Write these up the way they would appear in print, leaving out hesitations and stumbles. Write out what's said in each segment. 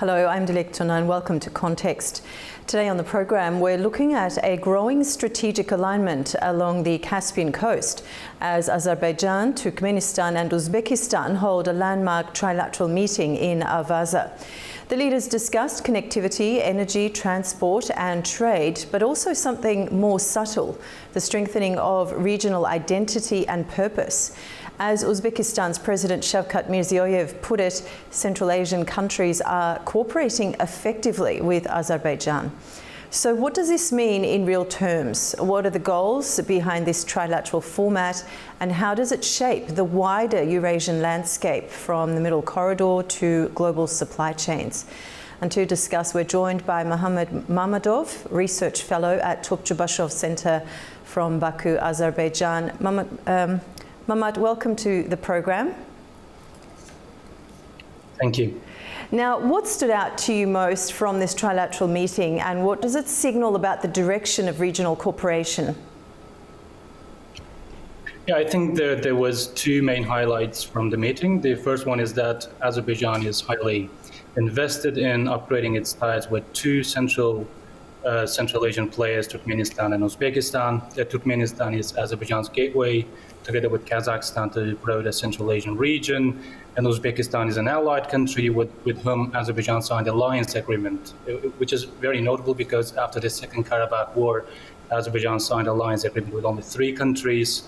Hello, I'm Dilek Tuna and welcome to Context. Today on the program, we're looking at a growing strategic alignment along the Caspian coast as Azerbaijan, Turkmenistan and Uzbekistan hold a landmark trilateral meeting in AnewZ. The leaders discussed connectivity, energy, transport and trade, but also something more subtle, the strengthening of regional identity and purpose. As Uzbekistan's President Shavkat Mirziyoyev put it, Central Asian countries are cooperating effectively with Azerbaijan. So what does this mean in real terms? What are the goals behind this trilateral format, and how does it shape the wider Eurasian landscape from the Middle Corridor to global supply chains? And to discuss, we're joined by Mohammad Mamadov, Research Fellow at Topchubashov Center from Baku, Azerbaijan. Mamad, welcome to the program. Thank you. Now, what stood out to you most from this trilateral meeting, and what does it signal about the direction of regional cooperation? Yeah, I think there was two main highlights from the meeting. The first one is that Azerbaijan is highly invested in upgrading its ties with two Central Asian players, Turkmenistan and Uzbekistan. Turkmenistan is Azerbaijan's gateway, together with Kazakhstan, to the broader Central Asian region. And Uzbekistan is an allied country with whom Azerbaijan signed an alliance agreement, which is very notable because after the Second Karabakh War, Azerbaijan signed an alliance agreement with only three countries,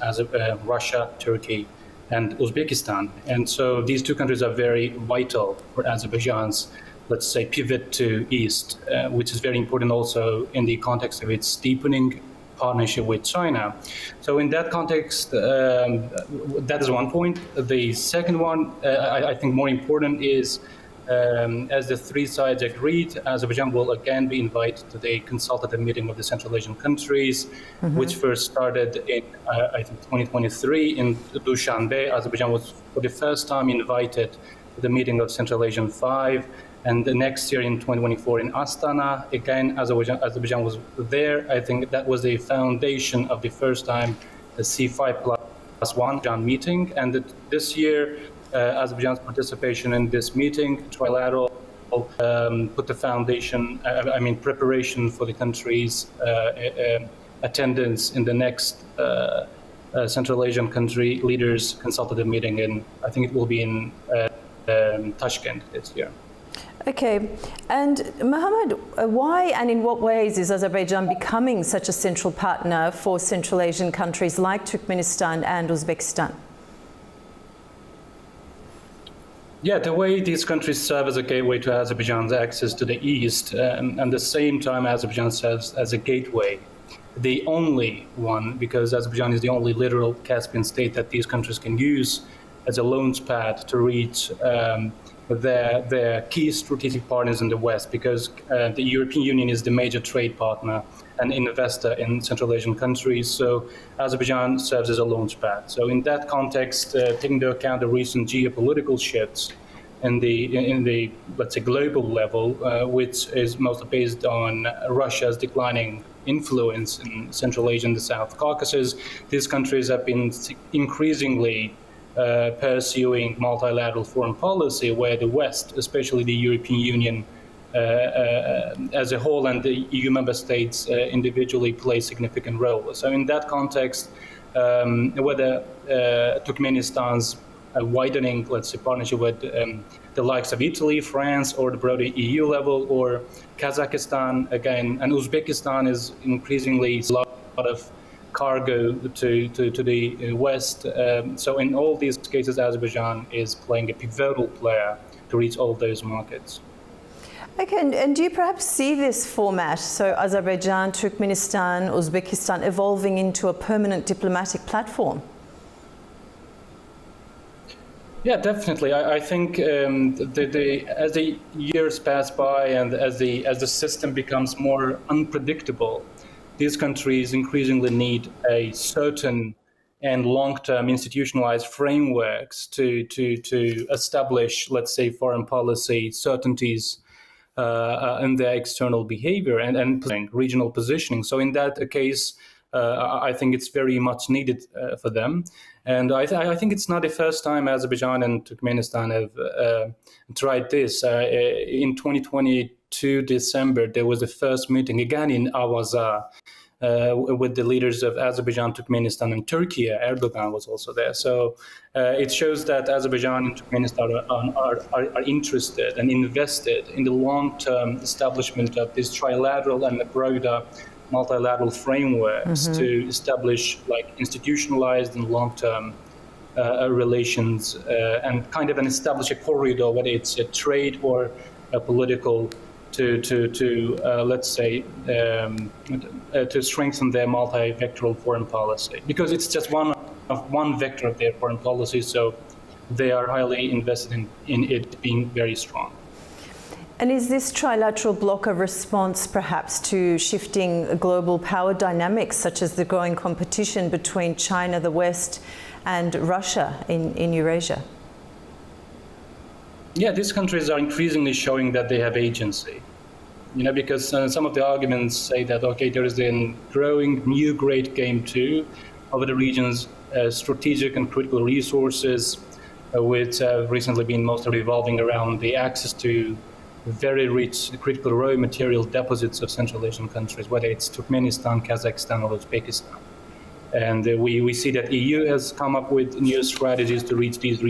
Russia, Turkey, and Uzbekistan. And so these two countries are very vital for Azerbaijan's, let's say, pivot to East, which is very important also in the context of its deepening partnership with China. So in that context, that is one point. The second one, I think more important, is as the three sides agreed, Azerbaijan will again be invited to the consultative meeting of the Central Asian countries, which first started in, I think, 2023 in Dushanbe. Azerbaijan was for the first time invited to the meeting of Central Asian 5. And the next year in 2024 in Astana, again, Azerbaijan was there. I think that was the foundation of the first time the C5+1 meeting. And this year, Azerbaijan's participation in this meeting, trilateral, put the foundation, preparation for the country's attendance in the next Central Asian country leaders consultative meeting. And I think it will be in Tashkent this year. Okay, and Mohammed, why and in what ways is Azerbaijan becoming such a central partner for Central Asian countries like Turkmenistan and Uzbekistan? Yeah, the way these countries serve as a gateway to Azerbaijan's access to the East, and at the same time Azerbaijan serves as a gateway, the only one, because Azerbaijan is the only literal Caspian state that these countries can use as a launch pad to reach their key strategic partners in the West, because the European Union is the major trade partner and investor in Central Asian countries. So Azerbaijan serves as a launch pad. So in that context, taking into account the recent geopolitical shifts in the let's say global level, which is mostly based on Russia's declining influence in Central Asia and the South Caucasus, these countries have been increasingly pursuing multilateral foreign policy, where the West, especially the European Union as a whole and the EU member states individually, play a significant role. So in that context, whether Turkmenistan's widening, let's say, partnership with the likes of Italy, France, or the broader EU level, or Kazakhstan, again, and Uzbekistan is increasingly a lot of cargo to the West. So in all these cases, Azerbaijan is playing a pivotal player to reach all those markets. Okay, and do you perhaps see this format, so Azerbaijan, Turkmenistan, Uzbekistan, evolving into a permanent diplomatic platform? Yeah, definitely. I think as the years pass by and as the system becomes more unpredictable, these countries increasingly need a certain and long-term institutionalized frameworks to establish, let's say, foreign policy certainties in their external behavior and regional positioning. So in that case, I think it's very much needed for them. And I think it's not the first time Azerbaijan and Turkmenistan have tried this. In 2022 December, there was the first meeting again in AnewZ with the leaders of Azerbaijan, Turkmenistan, and Turkey. Erdogan was also there. So it shows that Azerbaijan and Turkmenistan are interested and invested in the long-term establishment of this trilateral and broader multilateral frameworks to establish like institutionalized and long-term relations and kind of establish a corridor, whether it's a trade or a political, to let's say to strengthen their multi-vectoral foreign policy, because it's just one vector of their foreign policy. So they are highly invested in it being very strong. And is this trilateral bloc a response perhaps to shifting global power dynamics, such as the growing competition between China, the West, and Russia in Eurasia? Yeah, these countries are increasingly showing that they have agency. Because some of the arguments say that, okay, there is a growing new great game too over the region's strategic and critical resources, which have recently been mostly revolving around the access to very rich critical raw material deposits of Central Asian countries, whether it's Turkmenistan, Kazakhstan, or Uzbekistan. And we see that EU has come up with new strategies to reach these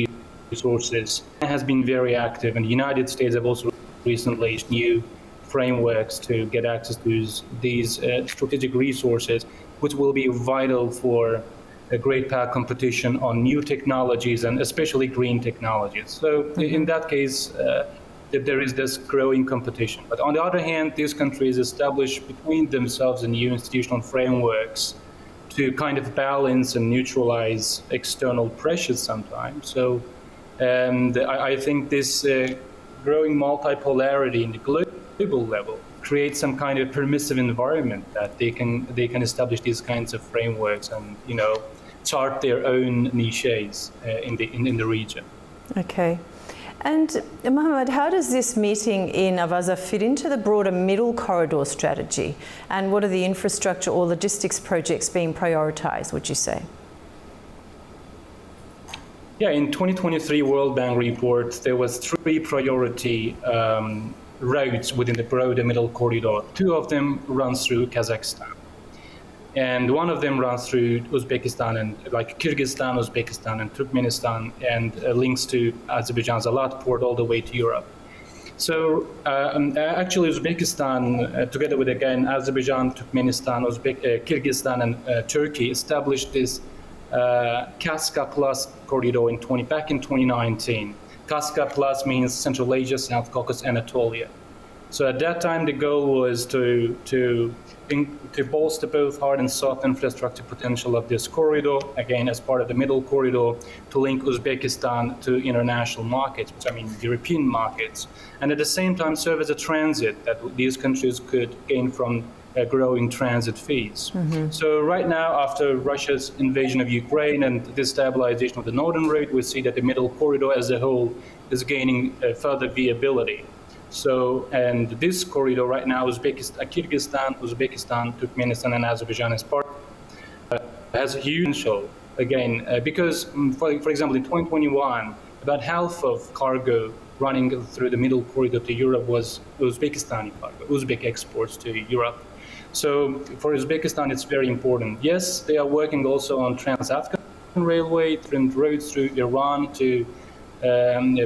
resources. It has been very active, and the United States have also recently issued new frameworks to get access to these strategic resources, which will be vital for a great power competition on new technologies and especially green technologies. So in that case, there is this growing competition. But on the other hand, these countries establish between themselves new institutional frameworks to kind of balance and neutralize external pressures sometimes. So I think this growing multipolarity in the global level creates some kind of permissive environment that they can establish these kinds of frameworks and chart their own niches in the region. Okay. And Mohammed, how does this meeting in AnewZ fit into the broader middle corridor strategy? And what are the infrastructure or logistics projects being prioritized, would you say? Yeah, in 2023 World Bank report, there was 3 priority routes within the broader middle corridor. 2 of them run through Kazakhstan. And one of them runs through Uzbekistan and like Kyrgyzstan, Uzbekistan, and Turkmenistan, and links to Azerbaijan's Alat port all the way to Europe. So actually, Uzbekistan, together with again Azerbaijan, Turkmenistan, Kyrgyzstan, and Turkey, established this Kaska Plus corridor back in 2019. Kaska Plus means Central Asia, South Caucasus, Anatolia. So at that time, the goal was to bolster both hard and soft infrastructure potential of this corridor, again, as part of the middle corridor, to link Uzbekistan to international markets, which I mean European markets, and at the same time serve as a transit that these countries could gain from growing transit fees. So right now, after Russia's invasion of Ukraine and the destabilization of the northern route, we see that the middle corridor as a whole is gaining further viability. So, and this corridor right now, Kyrgyzstan, Uzbekistan, Turkmenistan, and Azerbaijan as part has a huge potential, again, because, for example, in 2021, about half of cargo running through the middle corridor to Europe was Uzbekistani cargo, Uzbek exports to Europe. So for Uzbekistan, it's very important. Yes, they are working also on Trans-Afghan Railway, roads through Iran to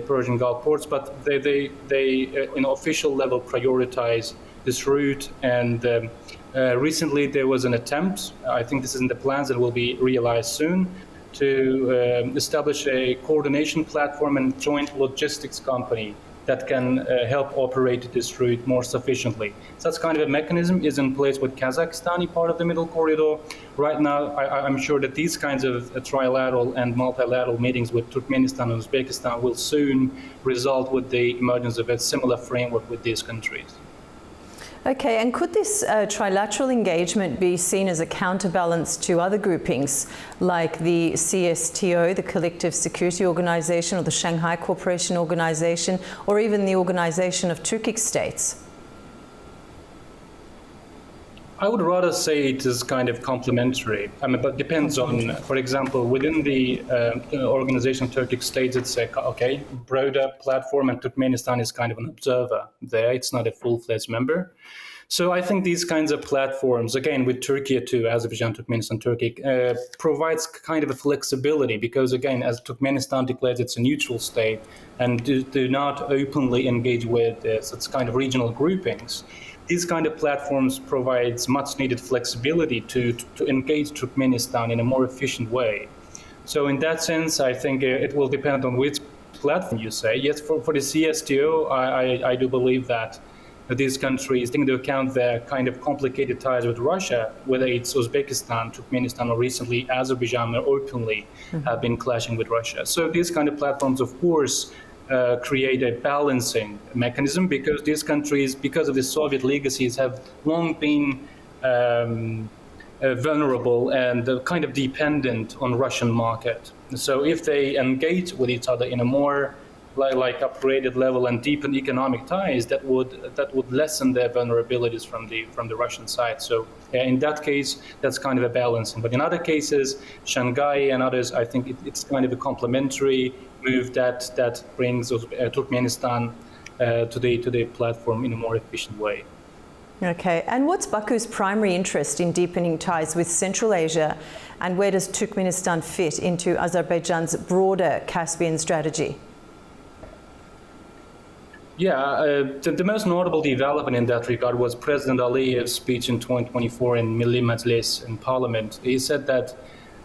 Persian Gulf ports, but they in official level prioritize this route. And recently there was an attempt, I think this is in the plans that will be realized soon, to establish a coordination platform and joint logistics company that can help operate this route more sufficiently. Such kind of a mechanism is in place with Kazakhstani part of the middle corridor. Right now, I'm sure that these kinds of trilateral and multilateral meetings with Turkmenistan and Uzbekistan will soon result with the emergence of a similar framework with these countries. Okay, and could this trilateral engagement be seen as a counterbalance to other groupings like the CSTO, the Collective Security Organization, or the Shanghai Cooperation Organization, or even the Organization of Turkic States? I would rather say it is kind of complementary. I mean, but depends on, for example, within the Organization of Turkic States, it's a broader platform, and Turkmenistan is kind of an observer there. It's not a full-fledged member. So I think these kinds of platforms, again, with Turkey too, Azerbaijan, Turkmenistan, Turkey, provides kind of a flexibility because, again, as Turkmenistan declares it's a neutral state and do not openly engage with such kind of regional groupings, these kind of platforms provides much needed flexibility to engage Turkmenistan in a more efficient way. So in that sense, I think it will depend on which platform you say. Yes, for the CSTO, I do believe that these countries, taking into account their kind of complicated ties with Russia, whether it's Uzbekistan, Turkmenistan, or recently Azerbaijan, openly have been clashing with Russia. So these kind of platforms, of course, create a balancing mechanism because these countries, because of the Soviet legacies, have long been vulnerable and kind of dependent on Russian market. So if they engage with each other in a more like upgraded level and deepen economic ties, that would lessen their vulnerabilities from the Russian side. So in that case, that's kind of a balancing. But in other cases, Shanghai and others, I think it's kind of a complementary move that brings Turkmenistan to the platform in a more efficient way. Okay, and what's Baku's primary interest in deepening ties with Central Asia, and where does Turkmenistan fit into Azerbaijan's broader Caspian strategy? Yeah, the most notable development in that regard was President Aliyev's speech in 2024 in Milli Majlis in Parliament. He said that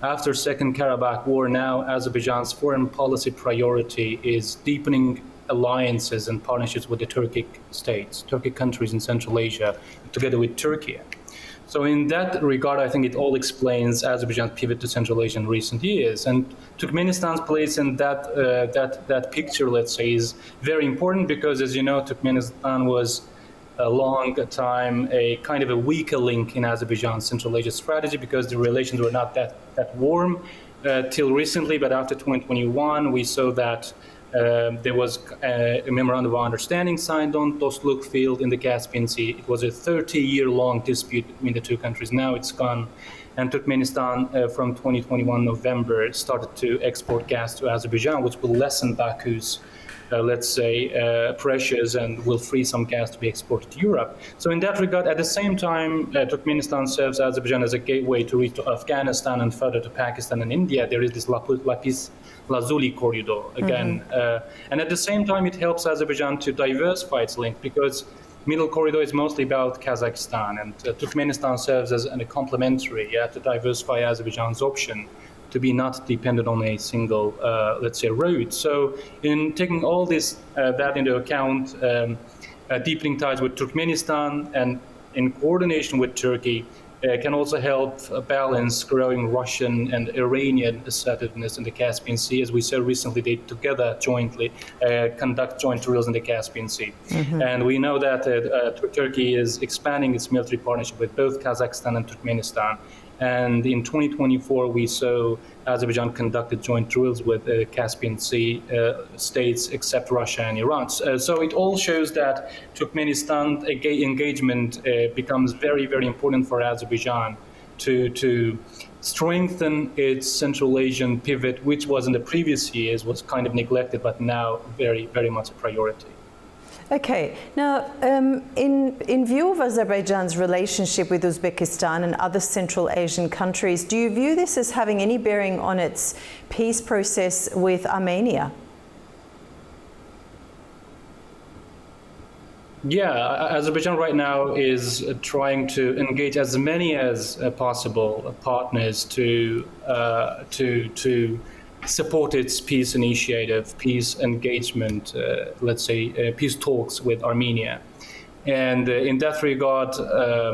after Second Karabakh War, now Azerbaijan's foreign policy priority is deepening alliances and partnerships with the Turkic states, Turkic countries in Central Asia, together with Turkey. So in that regard, I think it all explains Azerbaijan's pivot to Central Asia in recent years. And Turkmenistan's place in that picture, let's say, is very important because, as you know, Turkmenistan was a long time a kind of a weaker link in Azerbaijan's Central Asia strategy because the relations were not that warm till recently. But after 2021, we saw that there was a memorandum of understanding signed on Dostluk field in the Caspian Sea. It was a 30-year-long dispute between the two countries. Now it's gone, and Turkmenistan from 2021 November started to export gas to Azerbaijan, which will lessen Baku's let's say, pressures and will free some gas to be exported to Europe. So in that regard, at the same time, Turkmenistan serves Azerbaijan as a gateway to reach to Afghanistan and further to Pakistan and India. There is this Lapis Lazuli corridor again. And at the same time, it helps Azerbaijan to diversify its link because Middle Corridor is mostly about Kazakhstan, and Turkmenistan serves as a complementary to diversify Azerbaijan's option to be not dependent on a single, let's say, road. So in taking all this, that into account, deepening ties with Turkmenistan and in coordination with Turkey can also help balance growing Russian and Iranian assertiveness in the Caspian Sea. As we said recently, they together jointly conduct joint drills in the Caspian Sea. And we know that Turkey is expanding its military partnership with both Kazakhstan and Turkmenistan. And in 2024, we saw Azerbaijan conducted joint drills with Caspian Sea states except Russia and Iran. So it all shows that Turkmenistan engagement becomes very, very important for Azerbaijan to strengthen its Central Asian pivot, which was in the previous years was kind of neglected, but now very, very much a priority. Okay, now in view of Azerbaijan's relationship with Uzbekistan and other Central Asian countries, do you view this as having any bearing on its peace process with Armenia? Yeah, Azerbaijan right now is trying to engage as many as possible partners to support its peace initiative, peace engagement, let's say, peace talks with Armenia. And in that regard, I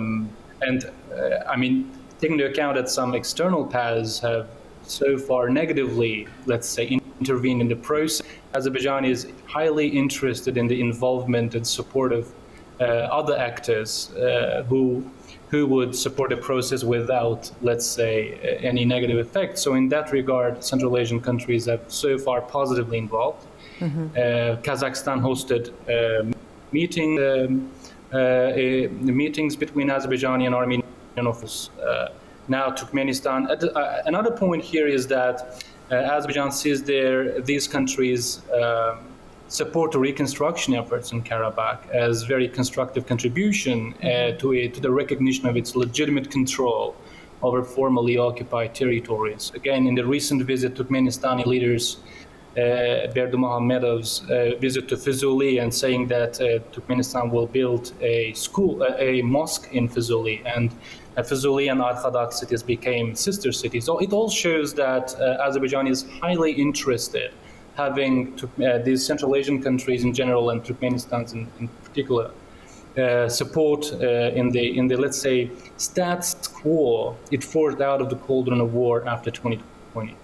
mean, taking into account that some external powers have so far negatively, let's say, intervened in the process, Azerbaijan is highly interested in the involvement and support of other actors who would support the process without, let's say, any negative effect. So in that regard, Central Asian countries have so far positively involved. Kazakhstan hosted meetings between Azerbaijani and Armenian offers now Turkmenistan. Another point here is that Azerbaijan sees these countries support the reconstruction efforts in Karabakh as very constructive contribution to the recognition of its legitimate control over formerly occupied territories. Again, in the recent visit, Turkmenistani leaders Berdu Muhammedov's visit to Fuzuli and saying that Turkmenistan will build a mosque in Fuzuli, and Fuzuli and Arkhadak cities became sister cities. So it all shows that Azerbaijan is highly interested, having these Central Asian countries in general and Turkmenistan in particular support in the let's say status quo it forced out of the cauldron of war after 2020.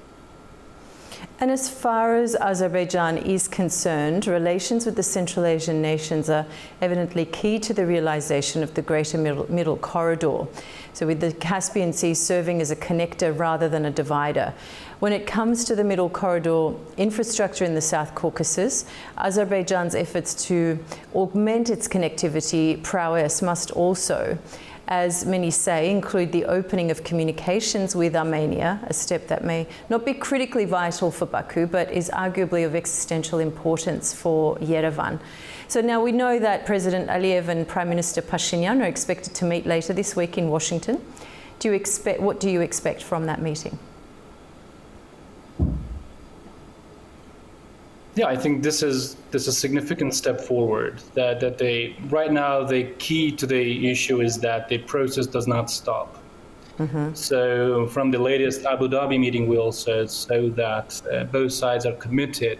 And as far as Azerbaijan is concerned, relations with the Central Asian nations are evidently key to the realization of the Greater Middle Corridor. So with the Caspian Sea serving as a connector rather than a divider. When it comes to the Middle Corridor infrastructure in the South Caucasus, Azerbaijan's efforts to augment its connectivity prowess must also, as many say, include the opening of communications with Armenia, a step that may not be critically vital for Baku, but is arguably of existential importance for Yerevan. So now we know that President Aliyev and Prime Minister Pashinyan are expected to meet later this week in Washington. What do you expect from that meeting? Yeah, I think this is a significant step forward. That they right now the key to the issue is that the process does not stop. Mm-hmm. So from the latest Abu Dhabi meeting, we also saw that both sides are committed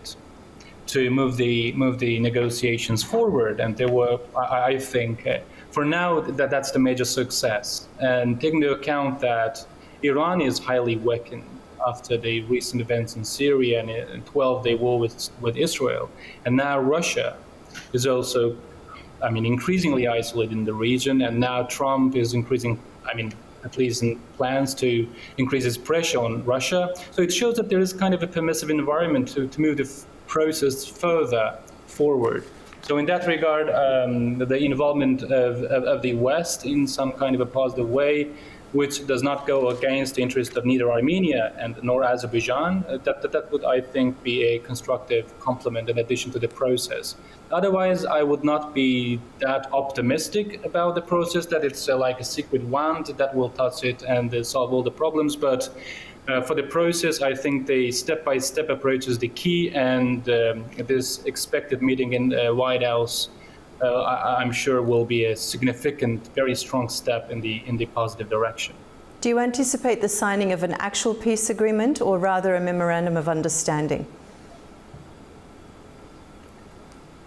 to move the negotiations forward, and there were, I think, for now that's the major success. And taking into account that Iran is highly weakened after the recent events in Syria and a 12-day war with Israel. And now Russia is also, increasingly isolated in the region. And now Trump is increasing, at least in plans to increase his pressure on Russia. So it shows that there is kind of a permissive environment to move the process further forward. So in that regard, the involvement of the West in some kind of a positive way, which does not go against the interest of neither Armenia nor Azerbaijan, that would, I think, be a constructive complement in addition to the process. Otherwise, I would not be that optimistic about the process, that it's like a secret wand that will touch it and solve all the problems. But for the process, I think the step-by-step approach is the key, and this expected meeting in White House I'm sure will be a significant, very strong step in the positive direction. Do you anticipate the signing of an actual peace agreement or rather a memorandum of understanding?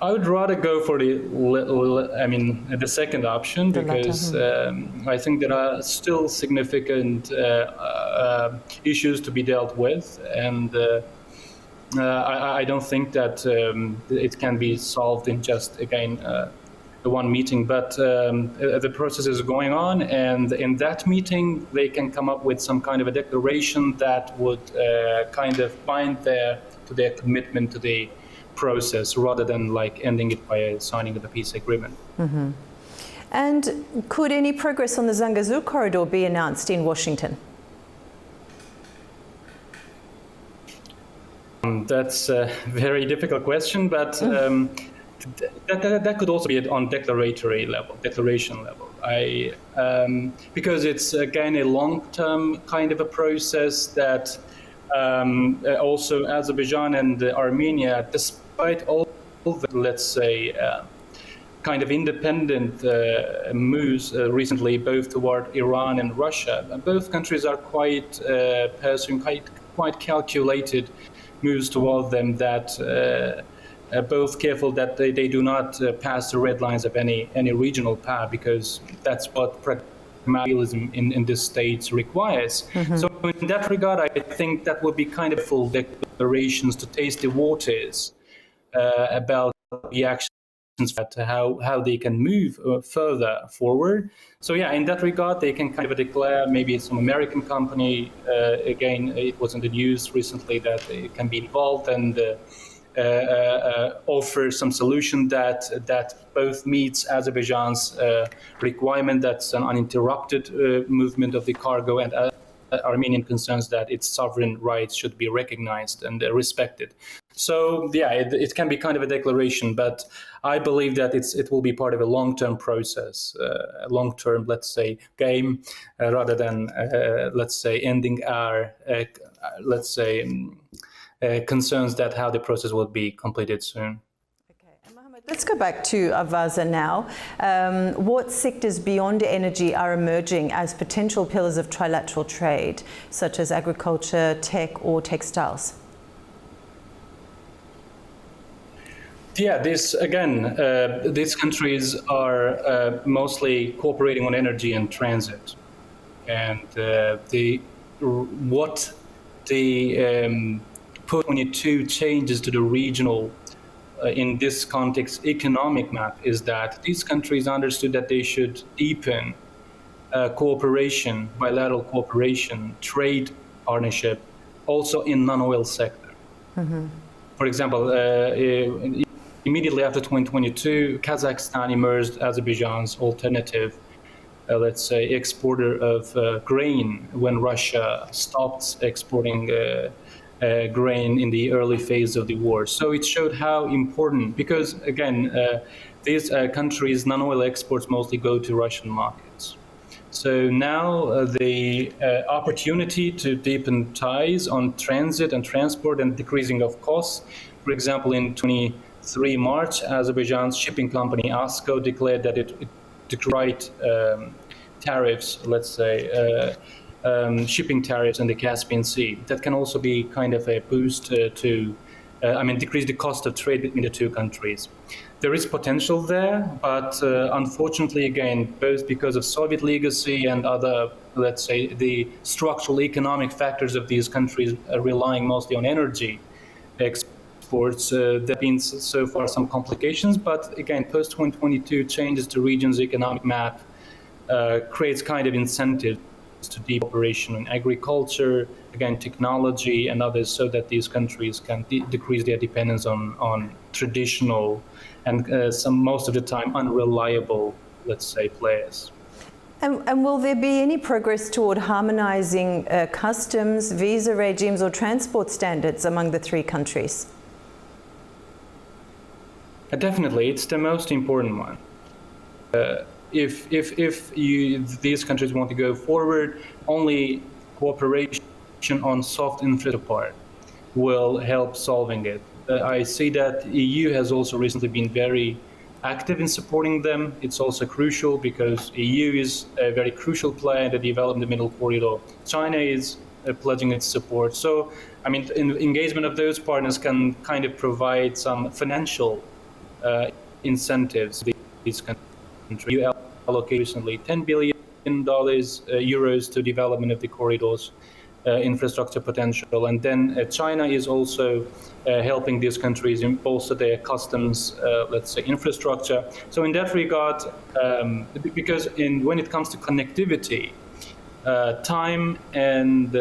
I would rather go for the second option, because I think there are still significant issues to be dealt with, and I don't think that it can be solved in just, again, one meeting. But the process is going on, and in that meeting, they can come up with some kind of a declaration that would kind of bind to their commitment to the process, rather than like ending it by signing of the peace agreement. Mm-hmm. And could any progress on the Zangezur corridor be announced in Washington? That's a very difficult question, but that could also be on declaration level. Because it's again a long-term kind of a process that also Azerbaijan and Armenia, despite all the, let's say, kind of independent moves recently, both toward Iran and Russia, both countries are quite pursuing quite calculated moves toward them, that both careful that they do not pass the red lines of any regional power, because that's what pragmatism in this state requires. Mm-hmm. So in that regard, I think that would be kind of full declarations to taste the waters about the actions, how they can move further forward. So yeah, in that regard, they can kind of declare, maybe some American company, again, it was in the news recently that it can be involved, and offer some solution that both meets Azerbaijan's requirement that's an uninterrupted movement of the cargo, and Armenian concerns that its sovereign rights should be recognized and respected. So yeah, it can be kind of a declaration, but I believe that it will be part of a long-term process, a long-term, let's say, game, rather than let's say ending our concerns that how the process will be completed soon. Let's go back to Avaza now. What sectors beyond energy are emerging as potential pillars of trilateral trade, such as agriculture, tech, or textiles? Yeah, these countries are mostly cooperating on energy and transit, and what the post-22 changes to the regional. In this context, economic map is that these countries understood that they should deepen cooperation, bilateral cooperation, trade partnership, also in non-oil sector. Mm-hmm. For example, immediately after 2022, Kazakhstan emerged Azerbaijan's alternative, let's say, exporter of grain when Russia stopped exporting grain in the early phase of the war. So it showed how important, because again, these countries' non-oil exports mostly go to Russian markets. So now the opportunity to deepen ties on transit and transport and decreasing of costs. For example, in 23 March, Azerbaijan's shipping company ASCO declared that it took right tariffs, let's say, shipping tariffs in the Caspian Sea. That can also be kind of a boost decrease the cost of trade between the two countries. There is potential there, but unfortunately, again, both because of Soviet legacy and other, let's say, the structural economic factors of these countries relying mostly on energy exports, there have been so far some complications. But again, post-2022 changes to region's economic map creates kind of incentives to deep cooperation in agriculture, again, technology and others, so that these countries can decrease their dependence on traditional and most of the time unreliable, let's say, players. And will there be any progress toward harmonizing customs, visa regimes or transport standards among the three countries? Definitely, it's the most important one. If these countries want to go forward, only cooperation on soft infrastructure part will help solving it. I see that EU has also recently been very active in supporting them. It's also crucial because EU is a very crucial player in the development of the Middle Corridor. China is pledging its support. So, I mean, engagement of those partners can kind of provide some financial incentives to these countries. You allocated recently $10 billion euros to development of the corridors, infrastructure potential, and then China is also helping these countries bolster their customs, let's say, infrastructure. So in that regard, because when it comes to connectivity, time and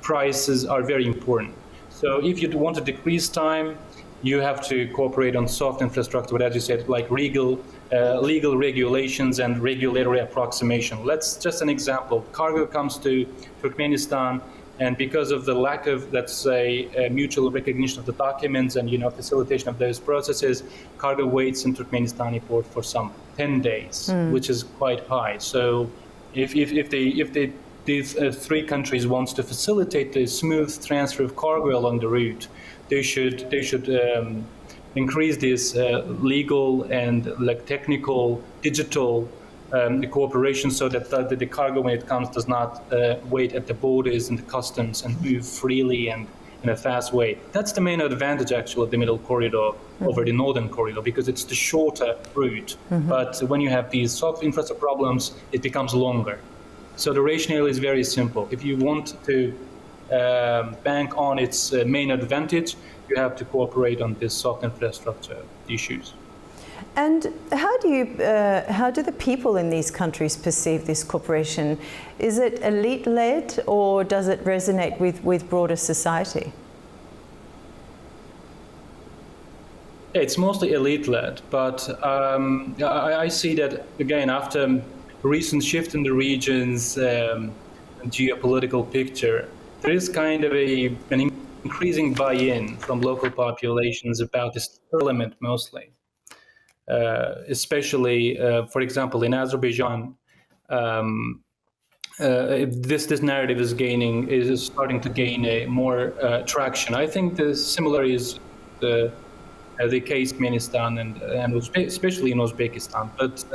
prices are very important. So if you want to decrease time, you have to cooperate on soft infrastructure, but as you said, like legal regulations and regulatory approximation. Let's just an example. Cargo comes to Turkmenistan, and because of the lack of, let's say, mutual recognition of the documents and facilitation of those processes, cargo waits in Turkmenistan port for some 10 days, which is quite high. So if these three countries wants to facilitate the smooth transfer of cargo along the route, they should increase this legal and technical, digital cooperation, so that the cargo, when it comes, does not wait at the borders and the customs and move freely and in a fast way. That's the main advantage, actually, of the Middle Corridor over the Northern Corridor, because it's the shorter route. But when you have these soft infrastructure problems, it becomes longer. So the rationale is very simple. If you want to bank on its main advantage, you have to cooperate on this soft infrastructure issues. And how do the people in these countries perceive this cooperation? Is it elite-led, or does it resonate with broader society? It's mostly elite-led, but I see that, again, after recent shift in the region's geopolitical picture, there is kind of an increasing buy-in from local populations about this element mostly. Especially, for example, in Azerbaijan, this narrative is starting to gain a more traction. I think the similar is the case Turkmenistan and especially in Uzbekistan. But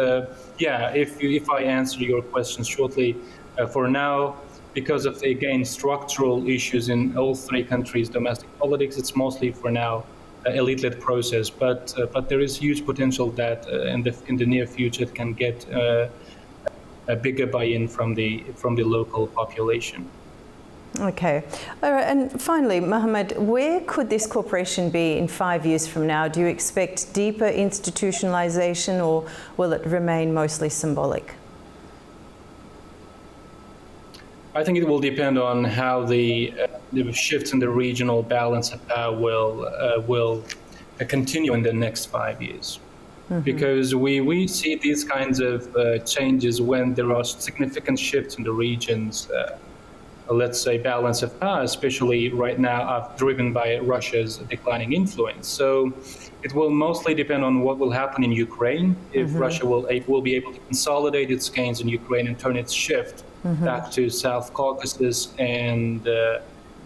yeah, if I answer your question shortly, for now, because of again structural issues in all three countries' domestic politics, it's mostly for now elite-led process. But there is huge potential that in the near future it can get a bigger buy-in from the local population. Okay. All right. And finally, Mohammed, where could this cooperation be in 5 years from now? Do you expect deeper institutionalization, or will it remain mostly symbolic? I think it will depend on how the shifts in the regional balance of power will continue in the next 5 years. Mm-hmm. Because we see these kinds of changes when there are significant shifts in the region's let's say, balance of power, especially right now, driven by Russia's declining influence. So it will mostly depend on what will happen in Ukraine, if mm-hmm. Russia will be able to consolidate its gains in Ukraine and turn its shift mm-hmm. back to South Caucasus and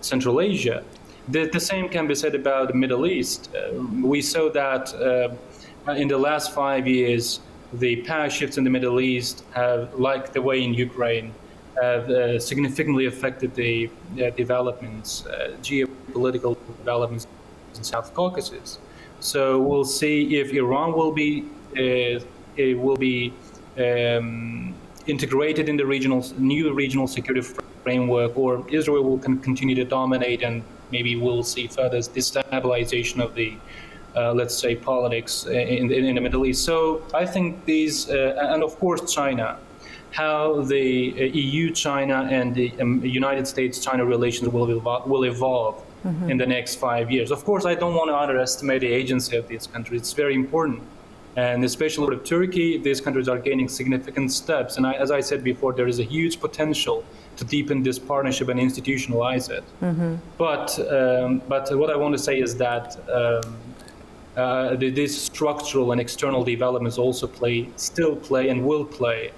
Central Asia. The same can be said about the Middle East. We saw that in the last 5 years, the power shifts in the Middle East have, like the way in Ukraine, have significantly affected the developments, geopolitical developments in South Caucasus. So we'll see if Iran will be integrated in the new regional security framework, or Israel will continue to dominate, and maybe we'll see further destabilization of the let's say politics in the Middle East. So I think these, and of course China, how the EU-China and the United States-China relations will evolve mm-hmm. in the next 5 years. Of course, I don't want to underestimate the agency of these countries. It's very important. And especially with Turkey, these countries are gaining significant steps. And as I said before, there is a huge potential to deepen this partnership and institutionalize it. Mm-hmm. But what I want to say is that these structural and external developments also still play and will play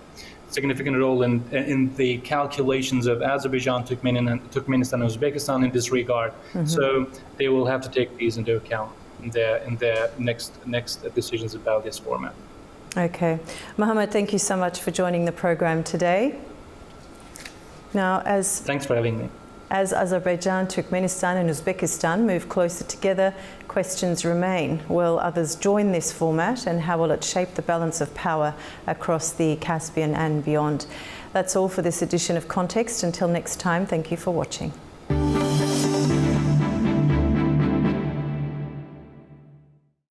significant role in the calculations of Azerbaijan, Turkmenistan, and Uzbekistan in this regard. Mm-hmm. So they will have to take these into account in their next decisions about this format. Okay. Mohammed, thank you so much for joining the program today. Now, thanks for having me. As Azerbaijan, Turkmenistan and Uzbekistan move closer together, questions remain. Will others join this format, and how will it shape the balance of power across the Caspian and beyond? That's all for this edition of Context. Until next time, thank you for watching.